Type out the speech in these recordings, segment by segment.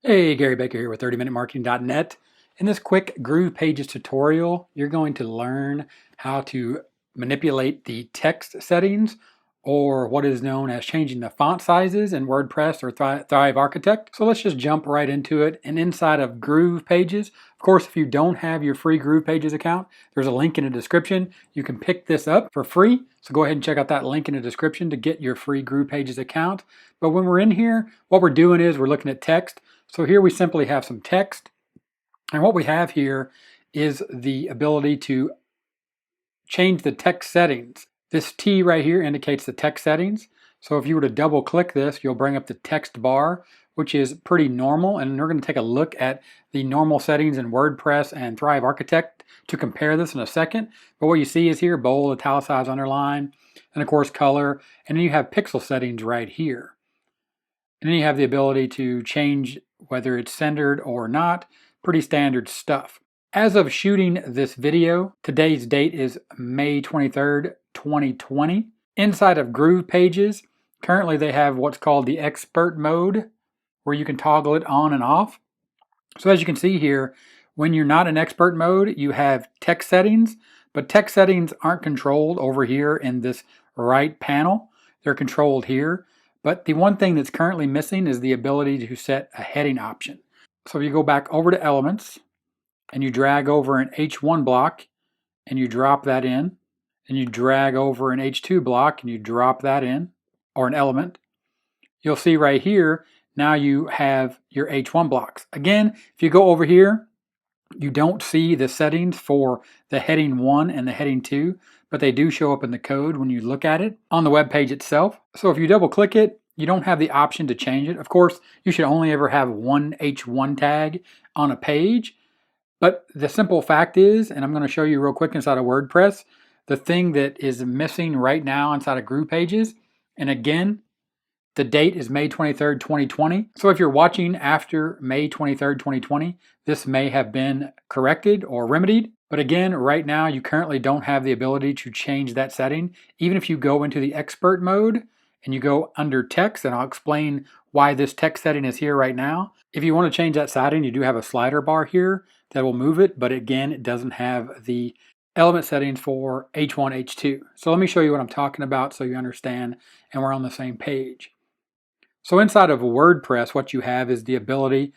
Hey, Gary Baker here with 30minutemarketing.net. In this quick GroovePages tutorial, you're going to learn how to manipulate the text settings, or what is known as changing the font sizes in WordPress or Thrive Architect. So let's just jump right into it. And inside of GroovePages, of course, if you don't have your free GroovePages account, there's a link in the description. You can pick this up for free. So go ahead and check out that link in the description to get your free GroovePages account. But when we're in here, what we're doing is we're looking at text. So here we simply have some text, and what we have here is the ability to change the text settings. This T right here indicates the text settings. So if you were to double click this, you'll bring up the text bar, which is pretty normal, and we're going to take a look at the normal settings in WordPress and Thrive Architect to compare this in a second. But what you see is here, bold, italicized, underline, and of course color, and then you have pixel settings right here. And then you have the ability to change whether it's centered or not. Pretty standard stuff. As of shooting this video, today's date is May 23rd, 2020. Inside of GroovePages, currently they have what's called the expert mode, where you can toggle it on and off. So as you can see here, when you're not in expert mode, you have text settings, but text settings aren't controlled over here in this right panel. They're controlled here. But the one thing that's currently missing is the ability to set a heading option. So if you go back over to Elements and you drag over an H1 block and you drop that in, and you drag over an H2 block and you drop that in, or an element, you'll see right here, now you have your H1 blocks. Again, if you go over here, you don't see the settings for the heading 1 and the heading 2, but they do show up in the code when you look at it on the web page itself. So if you double click it, you don't have the option to change it. Of course, you should only ever have one H1 tag on a page, but the simple fact is, and I'm going to show you real quick inside of WordPress, the thing that is missing right now inside of GroovePages, and again, the date is May 23rd, 2020. So if you're watching after May 23rd, 2020, this may have been corrected or remedied. But again, right now, you currently don't have the ability to change that setting. Even if you go into the expert mode and you go under text, and I'll explain why this text setting is here right now. If you want to change that setting, you do have a slider bar here that will move it. But again, it doesn't have the element settings for H1, H2. So let me show you what I'm talking about so you understand and we're on the same page. So inside of WordPress, what you have is the ability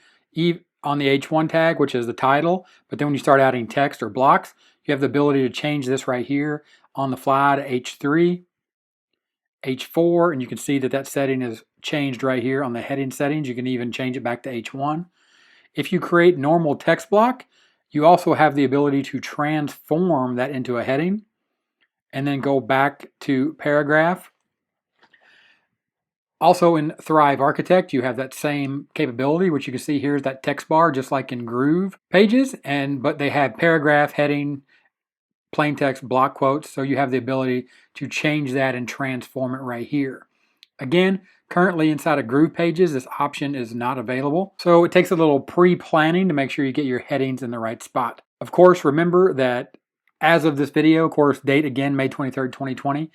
on the H1 tag, which is the title, but then when you start adding text or blocks, you have the ability to change this right here on the fly to H3, H4, and you can see that that setting is changed right here on the heading settings. You can even change it back to H1. If you create normal text block, you also have the ability to transform that into a heading and then go back to paragraph. Also in Thrive Architect, you have that same capability, which you can see here is that text bar, just like in GroovePages, but they have paragraph, heading, plain text, block quotes, so you have the ability to change that and transform it right here. Again, currently inside of GroovePages, this option is not available, so it takes a little pre-planning to make sure you get your headings in the right spot. Of course, remember that as of this video, of course, date again, May 23rd, 2020,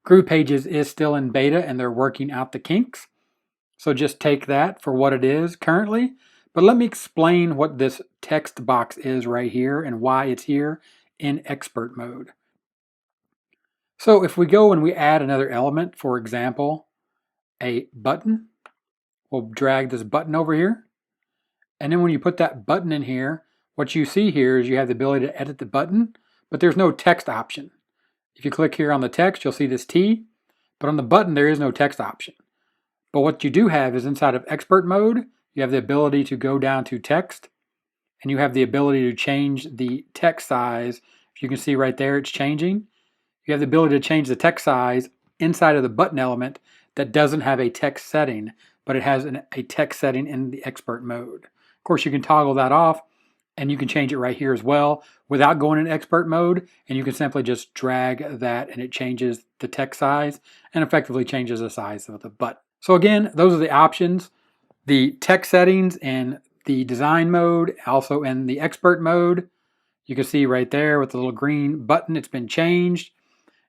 GroovePages is still in beta and they're working out the kinks. So just take that for what it is currently. But let me explain what this text box is right here and why it's here in expert mode. So if we go and we add another element, for example, a button, we'll drag this button over here. And then when you put that button in here, what you see here is you have the ability to edit the button, but there's no text option. If you click here on the text, you'll see this T, but on the button, there is no text option. But what you do have is inside of expert mode, you have the ability to go down to text, and you have the ability to change the text size. If you can see right there, it's changing. You have the ability to change the text size inside of the button element that doesn't have a text setting, but it has a text setting in the expert mode. Of course, you can toggle that off, and you can change it right here as well without going in expert mode, and you can simply just drag that and it changes the text size and effectively changes the size of the button. So again, those are the options. The text settings in the design mode, also in the expert mode. You can see right there with the little green button, it's been changed.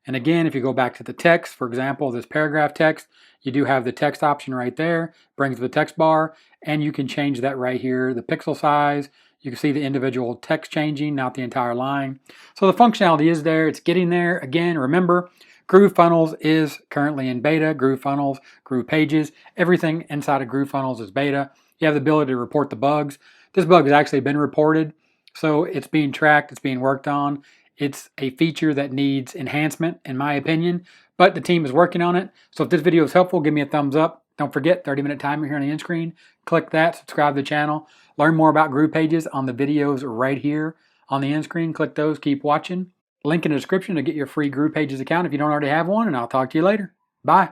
And again, if you go back to the text, for example, this paragraph text, you do have the text option right there, brings the text bar, and you can change that right here, the pixel size. You can see the individual text changing, not the entire line. So the functionality is there, it's getting there. Again, remember, GrooveFunnels is currently in beta. GrooveFunnels, GroovePages, everything inside of GrooveFunnels is beta. You have the ability to report the bugs. This bug has actually been reported, so it's being tracked, it's being worked on. It's a feature that needs enhancement, in my opinion, but the team is working on it. So if this video is helpful, give me a thumbs up. Don't forget, 30-minute timer here on the end screen. Click that, subscribe to the channel. Learn more about GroovePages on the videos right here on the end screen. Click those, keep watching. Link in the description to get your free GroovePages account if you don't already have one, and I'll talk to you later. Bye.